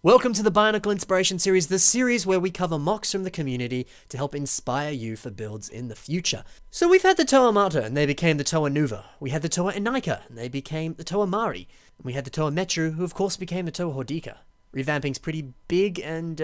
Welcome to the Bionicle Inspiration Series, the series where we cover mocks from the community to help inspire you for builds in the future. So we've had the Toa Mata, and they became the Toa Nuva. We had the Toa Inika, and they became the Toa Mari. And we had the Toa Metru, who of course became the Toa Hordika. Revamping's pretty big and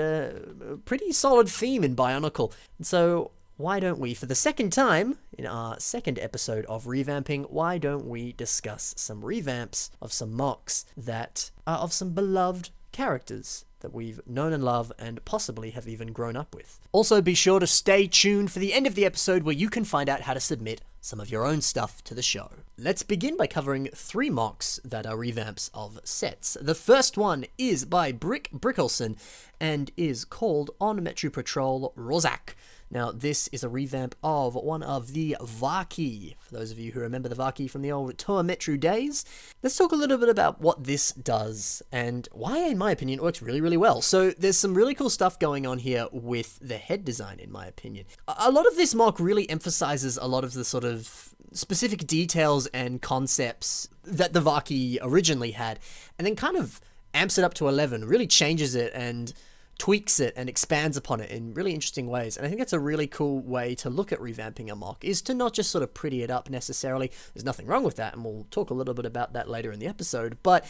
pretty solid theme in Bionicle. And so why don't we, for the second time, in our second episode of Revamping, why don't we discuss some revamps of some mocks that are of some beloved characters that we've known and love and possibly have even grown up with. Also, be sure to stay tuned for the end of the episode where you can find out how to submit some of your own stuff to the show. Let's begin by covering 3 mocks that are revamps of sets. The first one is by BrickbrickOlson and is called On Metru Patrol Rozak. Now, this is a revamp of one of the Vaki. For those of you who remember the Vaki from the old Toa Metru days, let's talk a little bit about what this does and why, in my opinion, it works really, really well. So there's some really cool stuff going on here with the head design, in my opinion. A lot of this mock really emphasizes a lot of the sort of specific details and concepts that the Vaki originally had, and then kind of amps it up to 11, really changes it and tweaks it and expands upon it in really interesting ways. And I think that's a really cool way to look at revamping a mock, is to not just sort of pretty it up necessarily. There's nothing wrong with that, and we'll talk a little bit about that later in the episode, but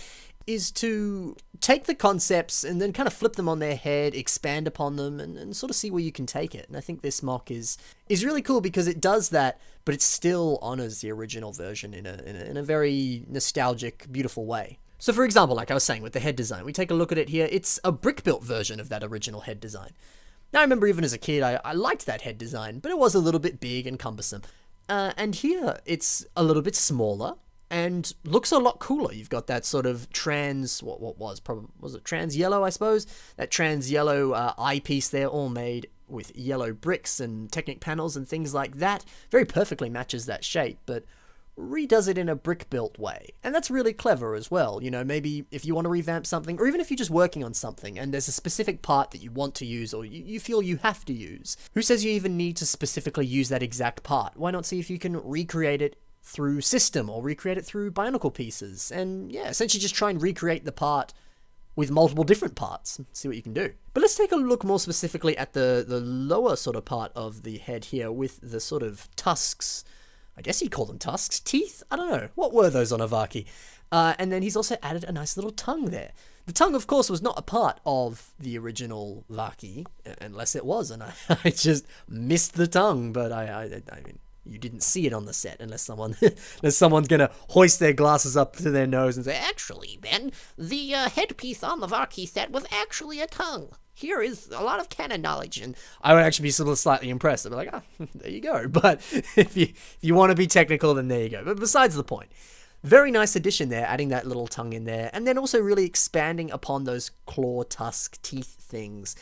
is to take the concepts and then kind of flip them on their head, expand upon them, and sort of see where you can take it. And I think this mock is really cool because it does that, but it still honors the original version in a very nostalgic, beautiful way. So for example, like I was saying with the head design, we take a look at it here, it's a brick-built version of that original head design. Now I remember even as a kid, I liked that head design, but it was a little bit big and cumbersome. And here, it's a little bit smaller and looks a lot cooler. You've got that sort of trans, was it trans yellow, I suppose? That trans yellow eyepiece there, all made with yellow bricks and Technic panels and things like that. Very perfectly matches that shape, but redoes it in a brick-built way. And that's really clever as well. You know, maybe if you want to revamp something, or even if you're just working on something and there's a specific part that you want to use or you feel you have to use. Who says you even need to specifically use that exact part? Why not see if you can recreate it through system or recreate it through Bionicle pieces? And yeah, essentially just try and recreate the part with multiple different parts. See what you can do. But let's take a look more specifically at the lower sort of part of the head here with the sort of tusks. I guess you'd call them tusks. Teeth? I don't know. What were those on a Vaki? And then he's also added a nice little tongue there. The tongue, of course, was not a part of the original Vaki, unless it was, and I just missed the tongue, but I mean, you didn't see it on the set unless someone's gonna hoist their glasses up to their nose and say, actually, Ben, the headpiece on the Vaki set was actually a tongue. Here is a lot of canon knowledge, and I would actually be sort of slightly impressed. I'd be like, there you go. But if you want to be technical, then there you go. But besides the point, very nice addition there, adding that little tongue in there, and then also really expanding upon those claw, tusk, teeth things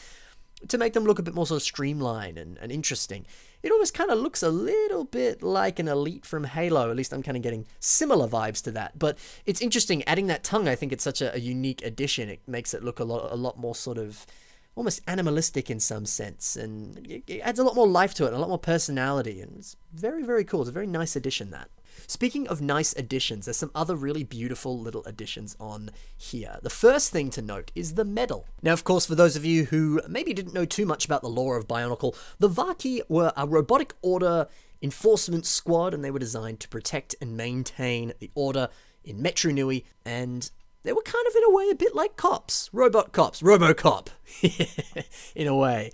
to make them look a bit more sort of streamlined and interesting. It almost kind of looks a little bit like an Elite from Halo. At least I'm kind of getting similar vibes to that. But it's interesting, adding that tongue, I think it's such a unique addition. It makes it look a lot more sort of almost animalistic in some sense, and it adds a lot more life to it, a lot more personality, and it's very, very cool. It's a very nice addition, that. Speaking of nice additions, there's some other really beautiful little additions on here. The first thing to note is the medal. Now, of course, for those of you who maybe didn't know too much about the lore of Bionicle, the Vaki were a robotic order enforcement squad, and they were designed to protect and maintain the order in Metru Nui, and they were kind of, in a way, a bit like cops. Robocop, in a way.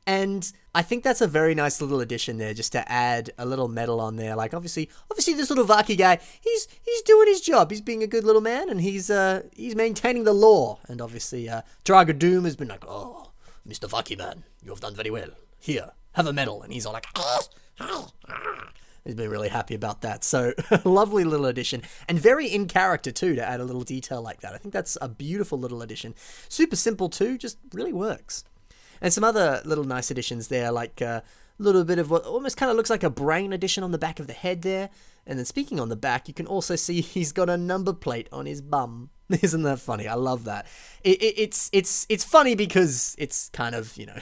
And I think that's a very nice little addition there, just to add a little medal on there. Like, obviously this little Vaki guy, he's doing his job. He's being a good little man, and he's maintaining the law. And obviously, Draga Doom has been like, oh, Mr. Vaki man, you have done very well. Here, have a medal. And he's all like, He's been really happy about that. So, lovely little addition. And very in character, too, to add a little detail like that. I think that's a beautiful little addition. Super simple, too, just really works. And some other little nice additions there, like a little bit of what almost kind of looks like a brain addition on the back of the head there. And then speaking on the back, you can also see he's got a number plate on his bum. Isn't that funny? I love that. It's funny because it's kind of, you know,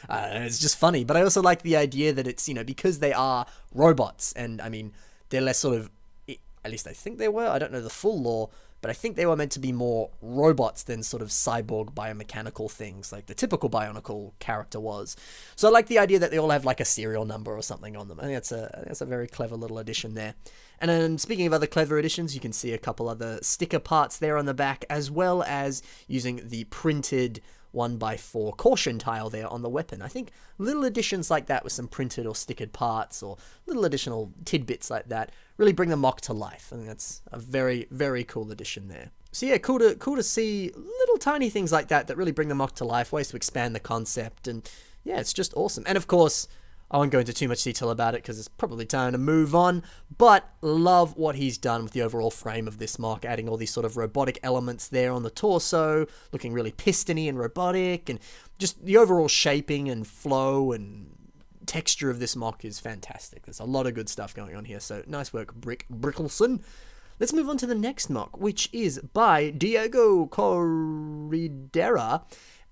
it's just funny. But I also like the idea that it's, you know, because they are robots, and I mean, they're less sort of, at least I think they were, I don't know the full lore, but I think they were meant to be more robots than sort of cyborg biomechanical things like the typical Bionicle character was. So I like the idea that they all have like a serial number or something on them. I think that's a very clever little addition there. And then speaking of other clever additions, you can see a couple other sticker parts there on the back, as well as using the printed 1x4 caution tile there on the weapon. I think little additions like that with some printed or stickered parts or little additional tidbits like that really bring the MOC to life. I think that's a very, very cool addition there. So yeah, cool to see little tiny things like that that really bring the MOC to life, ways to expand the concept, and yeah, it's just awesome. And of course, I won't go into too much detail about it because it's probably time to move on, but love what he's done with the overall frame of this MOC, adding all these sort of robotic elements there on the torso, looking really pistony and robotic, and just the overall shaping and flow and texture of this MOC is fantastic. There's a lot of good stuff going on here, so nice work, BrickbrickOlson. Let's move on to the next MOC, which is by Diego Corridera,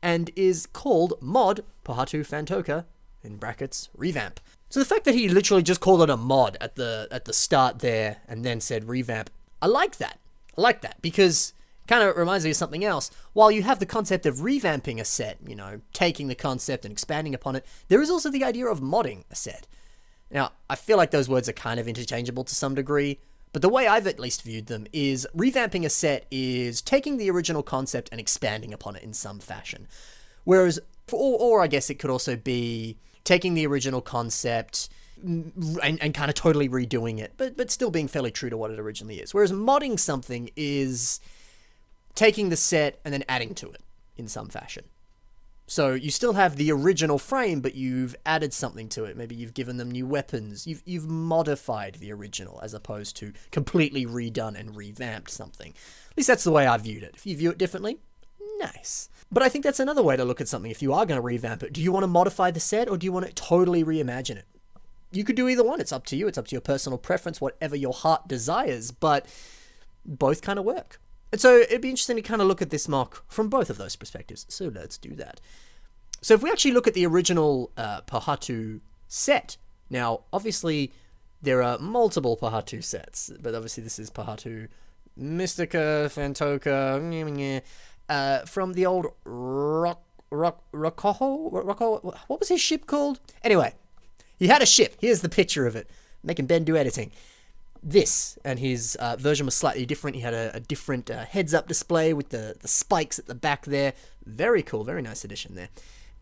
and is called ModPotterFanToca, in brackets, Revamp. So the fact that he literally just called it a mod at the start there and then said Revamp, I like that. I like that because it kind of reminds me of something else. While you have the concept of revamping a set, you know, taking the concept and expanding upon it, there is also the idea of modding a set. Now, I feel like those words are kind of interchangeable to some degree, but the way I've at least viewed them is revamping a set is taking the original concept and expanding upon it in some fashion. Whereas, or I guess it could also be taking the original concept and kind of totally redoing it, but still being fairly true to what it originally is. Whereas modding something is taking the set and then adding to it in some fashion. So you still have the original frame, but you've added something to it. Maybe you've given them new weapons. You've modified the original as opposed to completely redone and revamped something. At least that's the way I viewed it. If you view it differently, nice. But I think that's another way to look at something. If you are going to revamp it, do you want to modify the set or do you want to totally reimagine it? You could do either one. It's up to you. It's up to your personal preference, whatever your heart desires, but both kind of work. And so it'd be interesting to kind of look at this MOC from both of those perspectives. So let's do that. So if we actually look at the original Pahatu set, now obviously there are multiple Pahatu sets, but obviously this is Pahatu Mystica, Fantoca, from the old Rocco, what was his ship called? Anyway, he had a ship. Here's the picture of it. Making Ben do editing. This, and his version was slightly different. He had a different heads-up display with the spikes at the back there. Very cool, very nice addition there.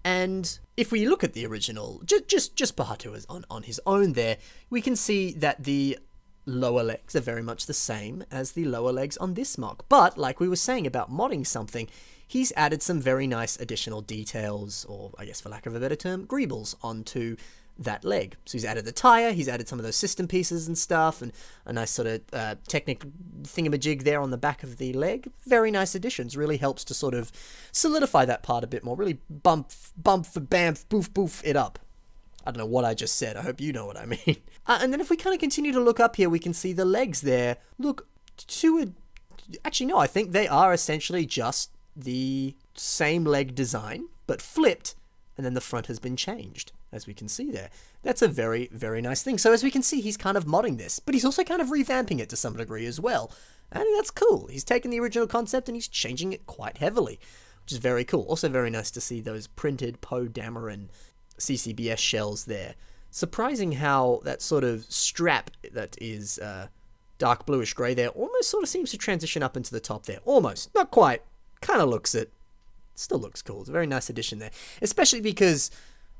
And if we look at the original, just Pahatu is on his own there, we can see that the lower legs are very much the same as the lower legs on this MOC. But, like we were saying about modding something, he's added some very nice additional details, or I guess for lack of a better term, greebles onto that leg. So he's added the tire, he's added some of those system pieces and stuff, and a nice sort of technic thingamajig there on the back of the leg. Very nice additions. Really helps to sort of solidify that part a bit more. Really bump, bamf, boof it up. I don't know what I just said. I hope you know what I mean. And then if we kind of continue to look up here, we can see the legs there. Look actually, no, I think they are essentially just the same leg design, but flipped, and then the front has been changed, as we can see there. That's a very, very nice thing. So as we can see, he's kind of modding this, but he's also kind of revamping it to some degree as well. And that's cool. He's taken the original concept and he's changing it quite heavily, which is very cool. Also very nice to see those printed Poe Dameron CCBS shells there. Surprising how that sort of strap that is dark bluish grey there almost sort of seems to transition up into the top there. Almost. Not quite. Kind of looks it. Still looks cool. It's a very nice addition there. Especially because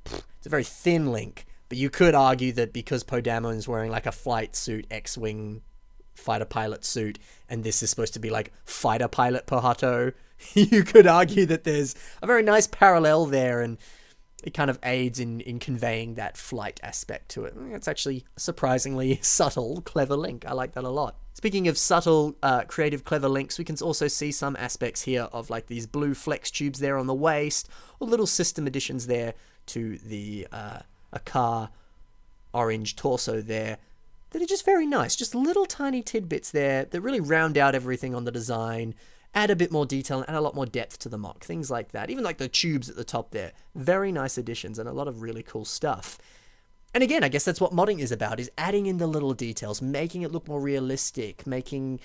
it's a very thin Link, but you could argue that because Poe Dameron's wearing like a flight suit, X-Wing fighter pilot suit, and this is supposed to be like fighter pilot Pahatu, you could argue that there's a very nice parallel there, and it kind of aids in conveying that flight aspect to it. It's actually a surprisingly subtle, clever link. I like that a lot. Speaking of subtle, creative, clever links, we can also see some aspects here of like these blue flex tubes there on the waist, or little system additions there to the Akar orange torso there that are just very nice. Just little tiny tidbits there that really round out everything on the design, add a bit more detail and add a lot more depth to the MOC, things like that. Even like the tubes at the top there. Very nice additions and a lot of really cool stuff. And again, I guess that's what modding is about, is adding in the little details, making it look more realistic, making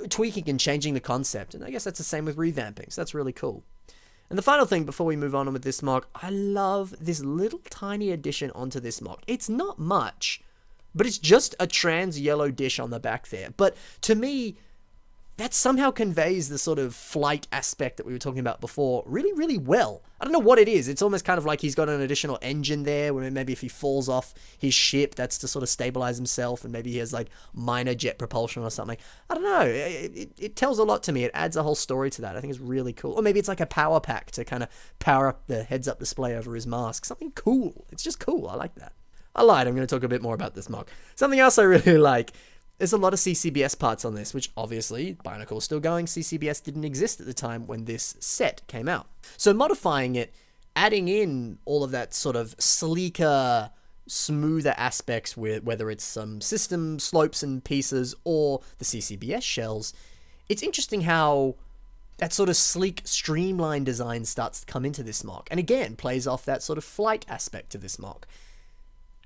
tweaking and changing the concept. And I guess that's the same with revamping, so that's really cool. And the final thing before we move on with this MOC, I love this little tiny addition onto this MOC. It's not much, but it's just a trans yellow dish on the back there. But to me, that somehow conveys the sort of flight aspect that we were talking about before really, really well. I don't know what it is. It's almost kind of like he's got an additional engine there, where maybe if he falls off his ship, that's to sort of stabilize himself, and maybe he has like minor jet propulsion or something. I don't know. It tells a lot to me. It adds a whole story to that. I think it's really cool. Or maybe it's like a power pack to kind of power up the heads-up display over his mask. Something cool. It's just cool. I like that. I lied. I'm going to talk a bit more about this MOC. Something else I really like. There's a lot of CCBS parts on this, which obviously, Bionicle is still going. CCBS didn't exist at the time when this set came out. So modifying it, adding in all of that sort of sleeker, smoother aspects, with whether it's some system slopes and pieces or the CCBS shells, it's interesting how that sort of sleek, streamlined design starts to come into this MOC. And again, plays off that sort of flight aspect of this MOC.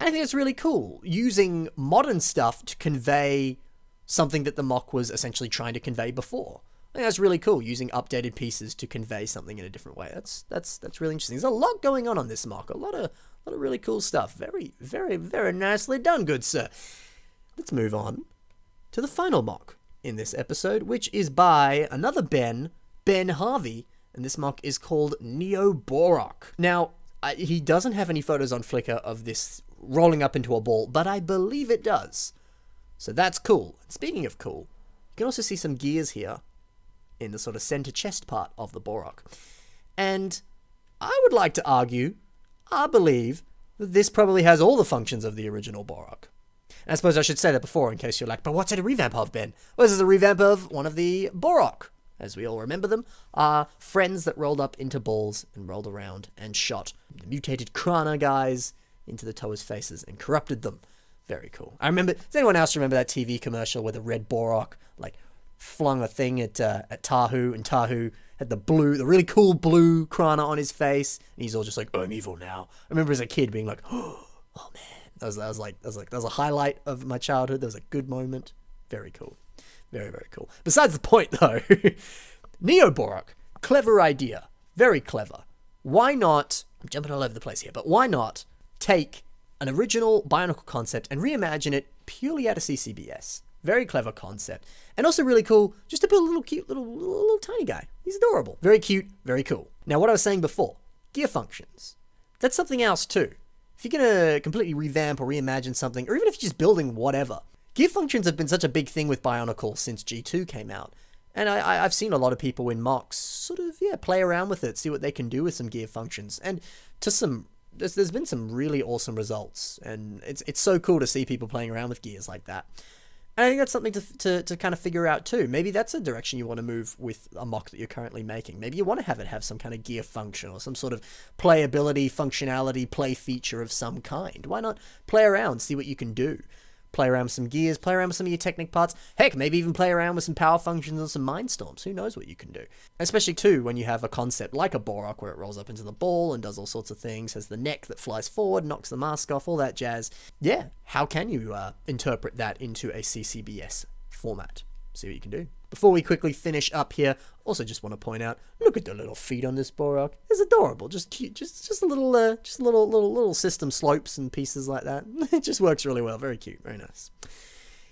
And I think it's really cool, using modern stuff to convey something that the MOC was essentially trying to convey before. I think that's really cool, using updated pieces to convey something in a different way. That's really interesting. There's a lot going on this MOC, a lot of really cool stuff. Very, very, very nicely done, good sir. Let's move on to the final MOC in this episode, which is by another Ben Harvey, and this MOC is called NeoBorock. Now, he doesn't have any photos on Flickr of this rolling up into a ball, but I believe it does. So that's cool. And speaking of cool, you can also see some gears here in the sort of center chest part of the Borok. And I would like to argue, I believe, that this probably has all the functions of the original Borok. And I suppose I should say that before, in case you're like, but what's it a revamp of, Ben? Well, this is a revamp of one of the Borok, as we all remember them, are friends that rolled up into balls and rolled around and shot the mutated Krana guys into the Toa's faces and corrupted them. Very cool. I remember, does anyone else remember that TV commercial where the red Borok, like, flung a thing at Tahu, and Tahu had the really cool blue Krana on his face, and he's all just like, I'm evil now. I remember as a kid being like, oh man, that was a highlight of my childhood. That was a good moment. Very cool. Very, very cool. Besides the point though, NeoBorock, clever idea. Very clever. Why not, I'm jumping all over the place here, but why not take an original Bionicle concept and reimagine it purely out of CCBS? Very clever concept. And also really cool, just to build a little cute, little tiny guy. He's adorable. Very cute, very cool. Now, what I was saying before, gear functions. That's something else too. If you're going to completely revamp or reimagine something, or even if you're just building whatever, gear functions have been such a big thing with Bionicle since G2 came out. And I've seen a lot of people in mocks sort of, play around with it, see what they can do with some gear functions. And there's been some really awesome results. And it's so cool to see people playing around with gears like that. And I think that's something to kind of figure out too. Maybe that's a direction you want to move with a mock that you're currently making. Maybe you want to have some kind of gear function or some sort of playability, functionality, play feature of some kind. Why not play around, see what you can do? Play around with some gears, play around with some of your Technic parts. Heck, maybe even play around with some power functions and some Mindstorms. Who knows what you can do? Especially too, when you have a concept like a Borok where it rolls up into the ball and does all sorts of things, has the neck that flies forward, knocks the mask off, all that jazz. Yeah, how can you interpret that into a CCBS format? See what you can do. Before we quickly finish up here, also just want to point out, look at the little feet on this Borok. It's adorable, just cute, just a little system slopes and pieces like that. It just works really well, very cute, very nice.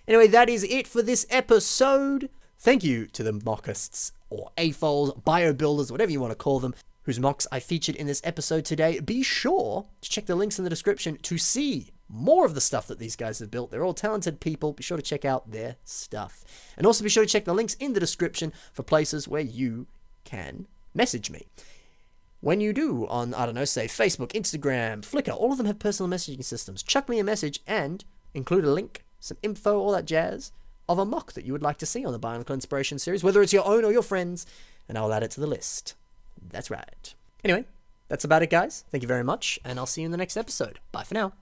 Anyway, that is it for this episode. Thank you to the mockists, or AFOLs, bio builders, whatever you want to call them, whose mocks I featured in this episode today. Be sure to check the links in the description to see more of the stuff that these guys have built. They're all talented people. Be sure to check out their stuff. And also be sure to check the links in the description for places where you can message me. When you do on, I don't know, say Facebook, Instagram, Flickr, all of them have personal messaging systems. Chuck me a message and include a link, some info, all that jazz, of a mock that you would like to see on the Bionicle Inspiration series, whether it's your own or your friends, and I'll add it to the list. That's right. Anyway, that's about it, guys. Thank you very much, and I'll see you in the next episode. Bye for now.